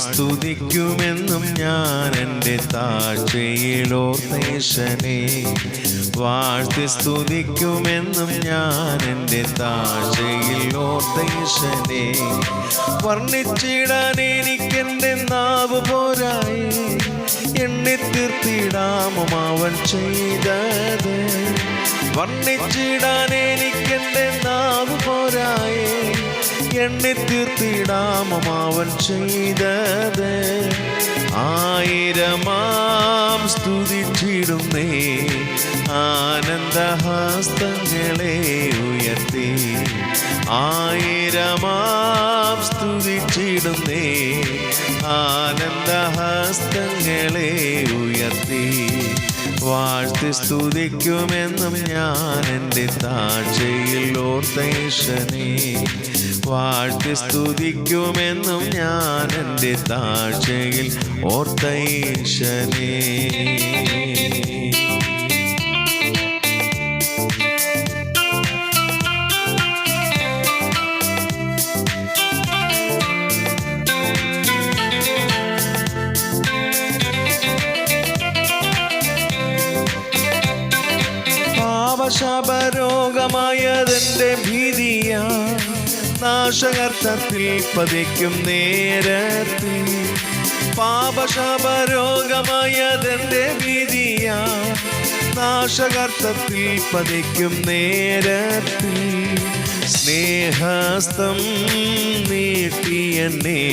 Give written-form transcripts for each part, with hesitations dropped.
സ്തുതിക്കുമെന്നും ഞാൻ എൻ്റെ താഴ്ചയിലോർത്തേശനെ. വാഴ്ത്തി സ്തുതിക്കുമെന്നും ഞാൻ എൻ്റെ താഴ്ചയിലോർത്തേശനെ. വർണ്ണിച്ചിടാൻ എനിക്കെൻ്റെ നാവ് പോരായി, എണ്ണിത്തീർത്തിടാമോ അവൻ ചെയ്തത്. വർണ്ണിച്ചിടാൻ എനിക്കെൻ്റെ നാവ് പോരായി, എണ്ണിത്തീർത്തിടാമോ അവൻ ചെയ്തത്. ആയിരമാം സ്തുതിച്ചിടുന്നേ, ആനന്ദഹസ്തങ്ങളെ ഉയർത്തി. ആയിരമാം സ്തുതിച്ചിടുന്നേ, ആനന്ദഹസ്തങ്ങളെ ഉയർത്തി. വാഴ്ത്തി സ്തുതിക്കുമെന്നും ഞാൻ എൻ്റെ താഴ്ചയിൽ ഓർത്തേശനെ. വാഴ്ത്തി സ്തുതിക്കുമെന്നും ഞാൻ എൻ്റെ താഴ്ചയിൽ ഓർത്തേശനെ. ശാപരോഗമായതെൻ്റെ ഭീതിയാ, നാശകർത്തത്തിൽ പതിക്കും നേരത്തിൽ. പാപശാപരോഗമായതെൻ്റെ ഭീതിയാ, നാശകർത്തത്തിൽ പതിക്കും നേരത്തിൽ. സ്നേഹസ്തം നീട്ടിയെന്നെ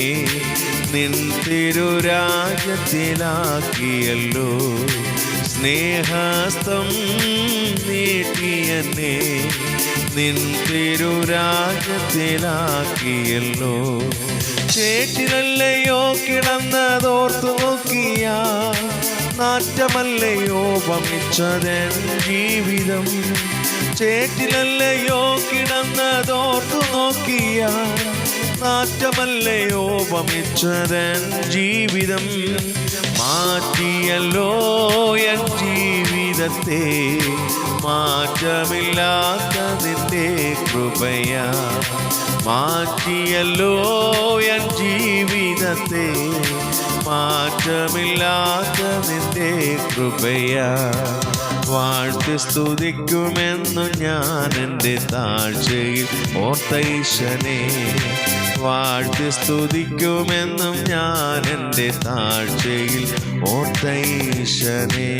നിൻ തിരുരാജ്യത്തിലാക്കിയല്ലോ. സ്നേഹസ്തം നീട്ടിയെന്നെ നിൻ തിരുരാജ്യത്തിലാക്കിയല്ലോ. ചേറ്റിലല്ലയോ കിടന്നതോർത്തു നോക്കിയ, നാറ്റമല്ലയോ വമിച്ചതെൻ ജീവിതം. ചേറ്റിലല്ലയോ കിടന്നതോർത്തു നോക്കിയ, നാറ്റമല്ലയോ വമിച്ചതെൻ ജീവിതം. മാറ്റിയല്ലോ എൻ ജീവിതത്തെ, മാറ്റമില്ലാത്ത നിന്റെ കൃപയാ. മാറ്റിയല്ലോ എൻ ജീവിതത്തെ, മാറ്റമില്ലാത്ത നിന്റെ കൃപയാ. വാഴ്ത്തി സ്തുതിക്കുമെന്നും ഞാൻ എൻ്റെ താഴ്ചയിൽ ഓർത്തേശനെ. വാഴ്ത്തി സ്തുതിക്കുമെന്നും ഞാൻ എൻ്റെ താഴ്ചയിൽ ഓർത്തേശനെ.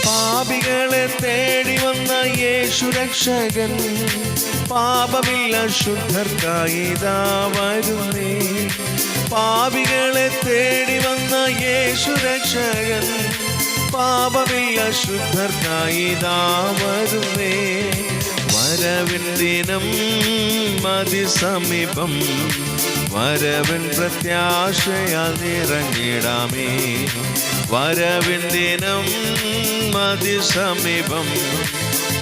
പാപികളെ തേടി വന്ന യേശുരക്ഷകൻ, പാപമില്ല ശുദ്ധർക്കായിതാ വരുന്നേ. പാപികളെ തേടി വന്ന യേശുരക്ഷകൻ, പാപമില്ല ശുദ്ധർക്കായിതാ വരുന്നേ. വരവിൻ ദിനം അതിസമീപം, വരവിൻ പ്രത്യാശയാൽ നിറഞ്ഞിടാമേ. വരവിൻ ദിനം അതിസമീപം,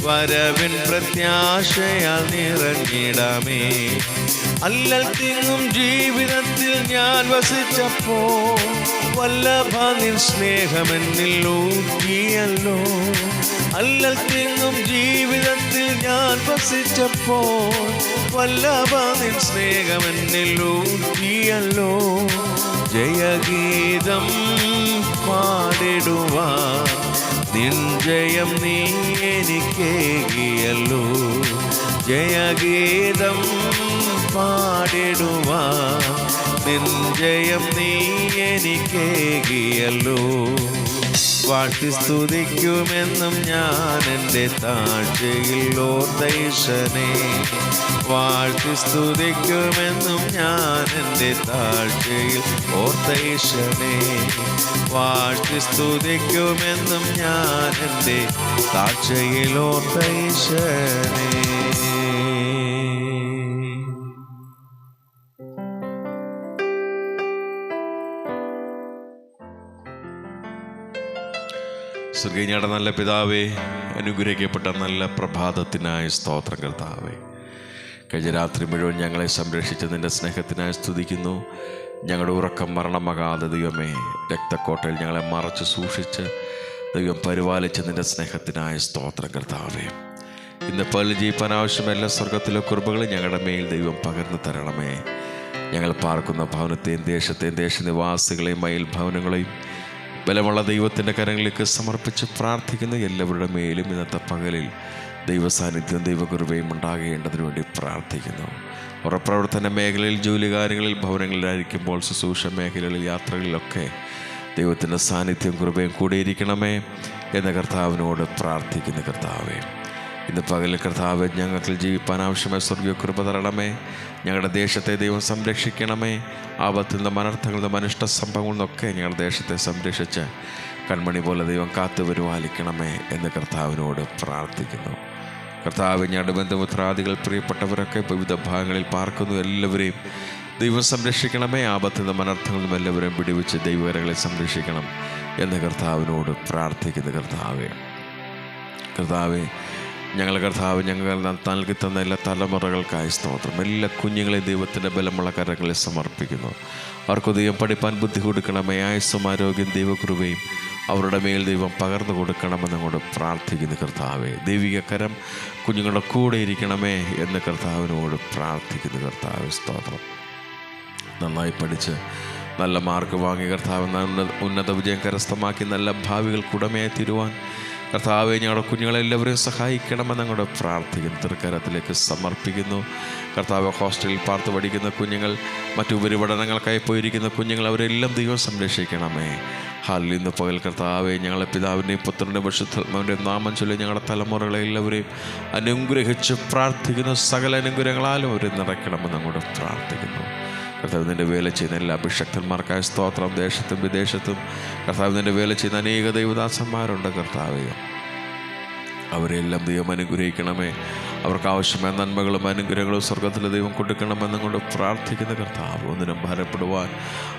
വരവിൻ പ്രത്യാശയാൽ നിറഞ്ഞിടാമേ. അല്ലൽ തിങ്ങും ജീവിതത്തിൽ ഞാൻ വസിച്ചപ്പോൾ, വല്ലഭ നിൻ സ്നേഹമെന്നിൽ ഊറ്റിയല്ലോ. അല്ലൽ തിങ്ങും ജീവിതത്തിൽ ഞാൻ വസിച്ചപ്പോൾ, വല്ലഭ നിൻ സ്നേഹമെന്നിൽ ഊറ്റിയല്ലോ. ജയഗീതം പാടിടുവാൻ നിൻ ജയം നീ എനിക്കേകിയല്ലോ. ജയഗീതം പാടിടുവാൻ നിൻ ജയം നീ എനിക്കേകിയല്ലോ. വാഴ്ത്തി സ്തുതിക്കുമെന്നും ഞാൻ എൻ്റെ താഴ്ചയിൽ ഓർത്തൈശനെ. വാഴ്ത്തി സ്തുതിക്കുമെന്നും ഞാൻ എൻ്റെ താഴ്ചയിൽ ഓർത്തൈശനെ. വാഴ്ത്തി സ്തുതിക്കുമെന്നും ഞാൻ എൻ്റെ താഴ്ചയിൽ ഓർത്തൈശനെ. സ്വർഗീയയുടെ നല്ല പിതാവേ, അനുഗ്രഹിക്കപ്പെട്ട നല്ല പ്രഭാതത്തിനായി സ്തോത്രം കർത്താവേ. കഴിഞ്ഞ രാത്രി മുഴുവൻ ഞങ്ങളെ സംരക്ഷിച്ച് നിൻ്റെ സ്നേഹത്തിനായി സ്തുതിക്കുന്നു. ഞങ്ങളുടെ ഉറക്കം മരണമാകാതെ ദൈവമേ രക്തക്കോട്ടയിൽ ഞങ്ങളെ മറച്ച് സൂക്ഷിച്ച് ദൈവം പരിപാലിച്ച് നിൻ്റെ സ്നേഹത്തിനായി സ്തോത്രം കർത്താവേ. ഇന്ന് പകൽ ജീവിക്കാൻ ആവശ്യമായ എല്ലാ സ്വർഗത്തിലെ കുറിപ്പുകളും ഞങ്ങളുടെ മേൽ ദൈവം പകർന്നു തരണമേ. ഞങ്ങൾ പാർക്കുന്ന ഭവനത്തെയും ദേശത്തെയും ദേശനിവാസികളെയും മയിൽ ഭവനങ്ങളെയും ബലമുള്ള ദൈവത്തിൻ്റെ കരങ്ങളിലേക്ക് സമർപ്പിച്ച് പ്രാർത്ഥിക്കുന്ന എല്ലാവരുടെ മേലും ഇന്നത്തെ പകലിൽ ദൈവസാന്നിധ്യവും ദൈവകൃപയും ഉണ്ടാകേണ്ടതിനു വേണ്ടി പ്രാർത്ഥിക്കുന്നു. പ്രവർത്തന മേഖലയിൽ, ജോലി കാര്യങ്ങളിൽ, ഭവനങ്ങളിലായിരിക്കുമ്പോൾ, ശുശ്രൂഷ മേഖലകളിൽ, യാത്രകളിലൊക്കെ ദൈവത്തിൻ്റെ സാന്നിധ്യം കൃപയും കൂടിയിരിക്കണമേ എന്ന കർത്താവിനോട് പ്രാർത്ഥിക്കുന്ന കർത്താവേ. ഇന്ന് പകലിൽ കർത്താവ് ഞങ്ങൾക്ക് ജീവിപ്പാൻ ആവശ്യമായ സ്വർഗീയ കൃപ തരണമേ. ഞങ്ങളുടെ ദേശത്തെ ദൈവം സംരക്ഷിക്കണമേ. ആപത്തിൽ നിന്നും അനർത്ഥങ്ങളിൽ നിന്നും അനിഷ്ട സംഭവങ്ങളിൽ നിന്നൊക്കെ ഞങ്ങളുടെ ദേശത്തെ സംരക്ഷിച്ച് കൺമണി പോലെ ദൈവം കാത്തു പരിപാലിക്കണമേ എന്ന് കർത്താവിനോട് പ്രാർത്ഥിക്കുന്നു. കർത്താവ് ഞങ്ങളുടെ ബന്ധുമിത്രാദികൾ, പ്രിയപ്പെട്ടവരൊക്കെ വിവിധ ഭാഗങ്ങളിൽ പാർക്കുന്നു. എല്ലാവരെയും ദൈവം സംരക്ഷിക്കണമേ. ആപത്തിൽ നിന്നും അനർത്ഥങ്ങളിൽ നിന്നും എല്ലാവരെയും പിടിവെച്ച് ദൈവകരങ്ങളെ സംരക്ഷിക്കണം എന്ന് കർത്താവിനോട് പ്രാർത്ഥിക്കുന്നു. കർത്താവേ ഞങ്ങൾ നൽകി തന്ന എല്ലാ തലമുറകൾക്കായി സ്തോത്രം. എല്ലാ കുഞ്ഞുങ്ങളെയും ദൈവത്തിൻ്റെ ബലമുള്ള കരങ്ങളിൽ സമർപ്പിക്കുന്നു. അവർക്ക് ദൈവം പഠിപ്പാൻ ബുദ്ധി കൊടുക്കണമേ. ആയുസ്സും ആരോഗ്യം ദൈവകൃപയും അവരുടെ മേൽ ദൈവം പകർന്നു കൊടുക്കണമെന്നങ്ങോട്ട് പ്രാർത്ഥിക്കുന്നു കർത്താവേ. ദൈവിക കരം കുഞ്ഞുങ്ങളുടെ കൂടെ ഇരിക്കണമേ എന്ന് കർത്താവിനോട് പ്രാർത്ഥിക്കുന്നു. കർത്താവേ സ്തോത്രം. നന്നായി പഠിച്ച് നല്ല മാർക്ക് വാങ്ങി കർത്താവ് ഉന്നത വിജയം കരസ്ഥമാക്കി നല്ല ഭാവികൾക്കുടമയായി തീരുവാൻ കർത്താവെ ഞങ്ങളുടെ കുഞ്ഞുങ്ങളെല്ലാവരെയും സഹായിക്കണമെന്ന് ഞങ്ങളുടെ പ്രാർത്ഥിക്കുന്നു. തൃക്കരത്തിലേക്ക് സമർപ്പിക്കുന്നു. കർത്താവ് ഹോസ്റ്റലിൽ പാർത്ത് പഠിക്കുന്ന കുഞ്ഞുങ്ങൾ, മറ്റു ഉപരിപഠനങ്ങൾക്കായി പോയിരിക്കുന്ന കുഞ്ഞുങ്ങൾ, അവരെല്ലാം ദൈവം സംരക്ഷിക്കണമേ. ഇന്ന് പകൽ കർത്താവെ ഞങ്ങളെ പിതാവിൻ്റെയും പുത്രൻ്റെയും പരിശുദ്ധാത്മാവിൻ്റെയും നാമം ചൊല്ലി ഞങ്ങളുടെ തലമുറകളെ എല്ലാവരെയും അനുഗ്രഹിച്ച് പ്രാർത്ഥിക്കുന്നു. സകല അനുഗ്രഹങ്ങളാലും അവരെ നിറയ്ക്കണമെന്ന് അങ്ങോട്ട് പ്രാർത്ഥിക്കുന്നു. കർത്താവ് നിൻ്റെ വേല ചെയ്യുന്ന എല്ലാ അഭിഷക്തന്മാർക്കായ സ്തോത്രം. ദേശത്തും വിദേശത്തും കർത്താവ് നിൻ്റെ വേല ചെയ്യുന്ന അനേക ദൈവദാസന്മാരുണ്ട്. കർത്താവേ അവരെല്ലാം ദൈവം അനുഗ്രഹിക്കണമേ. അവർക്ക് ആവശ്യമായ നന്മകളും അനുഗ്രഹങ്ങളും സ്വർഗത്തിലെ ദൈവം കൊടുക്കണമെന്നുകൊണ്ട് പ്രാർത്ഥിക്കുന്ന കർത്താവ്. ഒന്നിനും ഭാരപ്പെടുവാൻ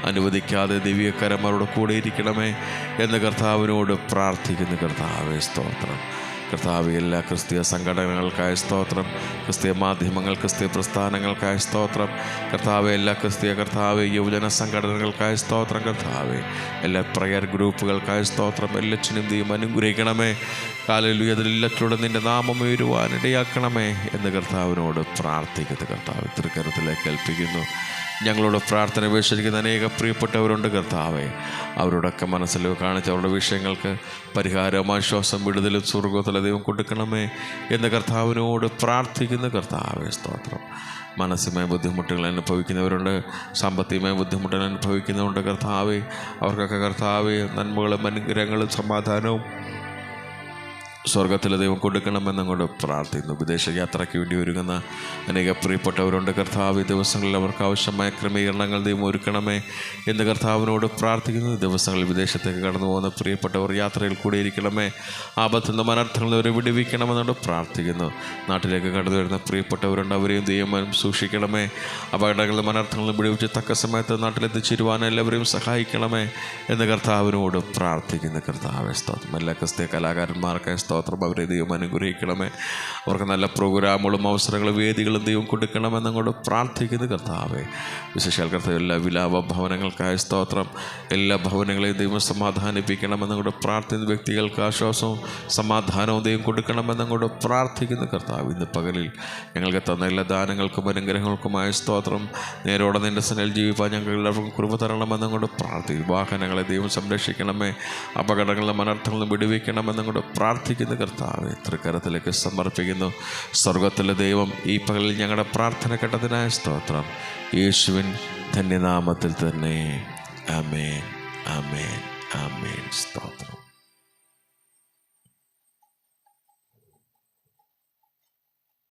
അനുവദിക്കാതെ ദിവ്യകരം അവരുടെ കൂടെ ഇരിക്കണമേ എന്ന് കർത്താവിനോട് പ്രാർത്ഥിക്കുന്ന കർത്താവേ സ്തോത്രം. കർത്താവ് എല്ലാ ക്രിസ്തീയ സംഘടനകൾക്കായ സ്തോത്രം. ക്രിസ്തീയ മാധ്യമങ്ങൾ, ക്രിസ്തീയ പ്രസ്ഥാനങ്ങൾക്കായ സ്തോത്രം. കർത്താവ് എല്ലാ കർത്താവ് യുവജന സംഘടനകൾക്കായ സ്തോത്രം. കർത്താവ് എല്ലാ പ്രയർ ഗ്രൂപ്പുകൾക്കായ സ്തോത്രം. എല്ലാറ്റിനും ദൈവം അനുഗ്രഹിക്കണമേ. ഹല്ലേലൂയ. അതിലെല്ലാറ്റിലൂടെ നിൻ്റെ നാമം ഉയരുവാൻ ഇടയാക്കണമേ എന്ന് കർത്താവിനോട് പ്രാർത്ഥിക്കുന്നത്. കർത്താവ് തൃക്കരത്തിലേക്ക് ഏൽപ്പിക്കുന്നു. ഞങ്ങളോട് പ്രാർത്ഥന ഉപേക്ഷിക്കുന്ന അനേക പ്രിയപ്പെട്ടവരുണ്ട്. കർത്താവെ അവരോടൊക്കെ മനസ്സിൽ കാണിച്ച് അവരുടെ വിഷയങ്ങൾക്ക് പരിഹാരവും ആശ്വാസം വിടുതലും സ്വർഗത്തിലെ ദൈവം കൊടുക്കണമേ എന്ന് കർത്താവിനോട് പ്രാർത്ഥിക്കുന്ന കർത്താവെ സ്തോത്രം. മാനസികമായ ബുദ്ധിമുട്ടുകൾ അനുഭവിക്കുന്നവരുണ്ട്, സാമ്പത്തികമായ ബുദ്ധിമുട്ടുകൾ അനുഭവിക്കുന്നവരുണ്ട്. കർത്താവെ അവർക്കൊക്കെ കർത്താവെ നന്മകളും അനുഗ്രഹങ്ങളും സമാധാനവും സ്വർഗത്തിലെ ദൈവം കൊടുക്കണമെന്നങ്ങോട്ട് പ്രാർത്ഥിക്കുന്നു. വിദേശ യാത്രയ്ക്ക് വേണ്ടി ഒരുങ്ങുന്ന അനേക പ്രിയപ്പെട്ടവരുണ്ട്. കർത്താവ് ഈ ദിവസങ്ങളിൽ അവർക്ക് ആവശ്യമായ ക്രമീകരണങ്ങൾ ദൈവം ഒരുക്കണമേ എന്ന് കർത്താവിനോട് പ്രാർത്ഥിക്കുന്നു. ദിവസങ്ങളിൽ വിദേശത്തേക്ക് കടന്നു പോകുന്ന പ്രിയപ്പെട്ടവർ യാത്രയിൽ കൂടെ ഇരിക്കണമേ. ആപത്തിൽ നിന്ന് അനർത്ഥങ്ങളിൽ അവരെ വിടുവിക്കണമെന്നോട് പ്രാർത്ഥിക്കുന്നു. നാട്ടിലേക്ക് കടന്നു വരുന്ന പ്രിയപ്പെട്ടവരുണ്ട്, അവരെയും ദൈവം സൂക്ഷിക്കണമേ. അപകടങ്ങളിലും അനർത്ഥങ്ങളിലും വിടുവിച്ച് തക്ക സമയത്ത് നാട്ടിലെത്തിച്ചേരുവാൻ എല്ലാവരെയും സഹായിക്കണമേ എന്ന് കർത്താവിനോട് പ്രാർത്ഥിക്കുന്നു. കർത്താവേ സ്തോത്രം. എല്ലാ ക്രിസ്തീയ കലാകാരന്മാർക്കായ സ്തോത്രം. അവരെ ദൈവം അനുഗ്രഹിക്കണമേ. അവർക്ക് നല്ല പ്രോഗ്രാമുകളും അവസരങ്ങളും വേദികളും ദൈവം കൊടുക്കണമെന്നങ്ങോട്ട് പ്രാർത്ഥിക്കുന്നു. കർത്താവേ വിശേഷാൽ കർത്താവ് എല്ലാ വിലാപ ഭവനങ്ങൾക്കായ സ്തോത്രം. എല്ലാ ഭവനങ്ങളെയും ദൈവം സമാധാനിപ്പിക്കണമെന്നങ്ങോട്ട് പ്രാർത്ഥിക്കുന്ന വ്യക്തികൾക്ക് ആശ്വാസവും സമാധാനവും ദൈവം കൊടുക്കണമെന്നങ്ങോട്ട് പ്രാർത്ഥിക്കുന്നു. കർത്താവ് ഇന്ന് പകലിൽ ഞങ്ങൾക്ക് തന്ന എല്ലാ ദാനങ്ങൾക്കും അനുഗ്രഹങ്ങൾക്കുമായ സ്തോത്രം. നേരോടെ നിൻ്റെ സനയിൽ ജീവിപ്പാൻ ഞങ്ങൾ എല്ലാവർക്കും കൃപ തരണമെന്നങ്ങോട്ട് പ്രാർത്ഥിക്കും. വാഹനങ്ങളെ ദൈവം സംരക്ഷിക്കണമേ. അപകടങ്ങളിലും അനർത്ഥങ്ങളിലും വിടുവിക്കണമെന്നങ്ങോട്ട് പ്രാർത്ഥിക്കുന്നു. കർത്താവേ തൃക്കരത്തിലേക്ക് സമർപ്പിക്കുന്നു. സ്വർഗത്തിലെ ദൈവം ഈ പകലിൽ ഞങ്ങളുടെ പ്രാർത്ഥന കേട്ടതിനായ സ്തോത്രം. യേശുവിൻ ധന്യനാമത്തിൽ തന്നെ. ആമേൻ, ആമേൻ, ആമേൻ. സ്തോത്രം.